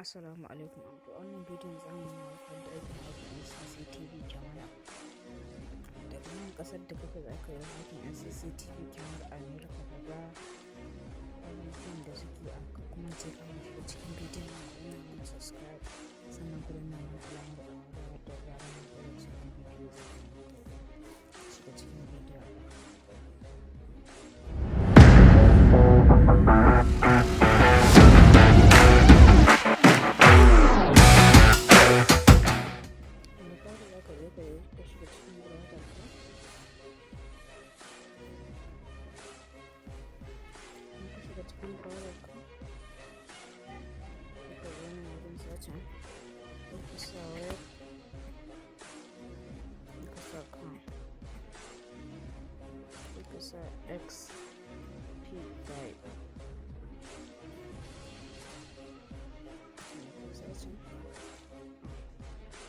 Assalamu alaikum. A wannan bidiyon za mu yi amfani da aikin CCTV kyamara. Daga nan ƙasar da kake za ka yi aikin CCTV kyamara a Amerika ka ga abubuwan da suke aka kuma ce ka shiga cikin bidiyon nan ku danna mana subscribe sannan ku danna mana alamar ƙararrawa da zarar mun ɗaura sabon bidiyo shiga cikin bidiyon. Ka shiga cikin browser ka, in ka shiga cikin browser ka, ka zo nan wajen searching, sai ka sa web, ka sa com, sai ka sa xp5, sai ka searching,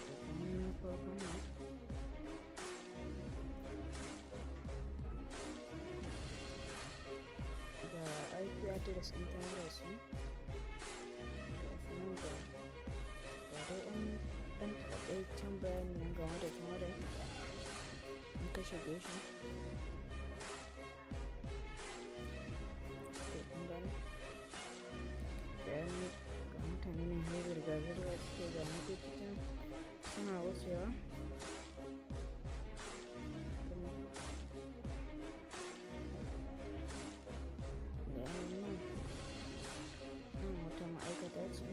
da kuma na farkon nan. IP address ɗin kyamarar su nan ga dai ɗan taƙaitaccen bayani nan game da kyamarar in ka shige shi kun gani bayani ga mutane ne sai zirga-zirga suke ga motoci can suna wucewa. Ma'aikata ce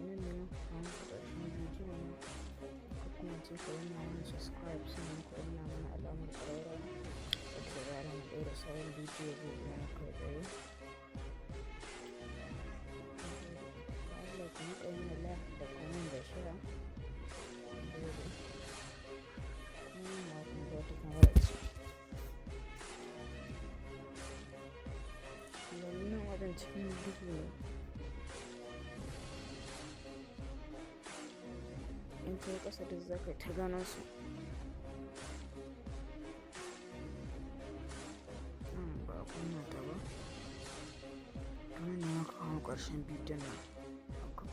nan ne an ƙarshen bidiyo ne ko kuma ce ku danna mana subscribe sannan ku danna mana alamar ƙararrawa wadda da zarar mu ɗaura sabon bidiyo zai zo muku kai tsaye. Allah ku yi ɗan yin like da comment da share. Kuma ma kun ga wata kamar ce. Yanzu nan wajen cikin duhu ne. In kai ƙasa duk za ka ta gano su. Ba a kunna ta ba. Nan ne muka kawo ƙarshen bidiyon nan.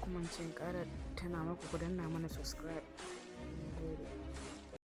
Kuma in ƙara tana maku ku danna mana subscribe.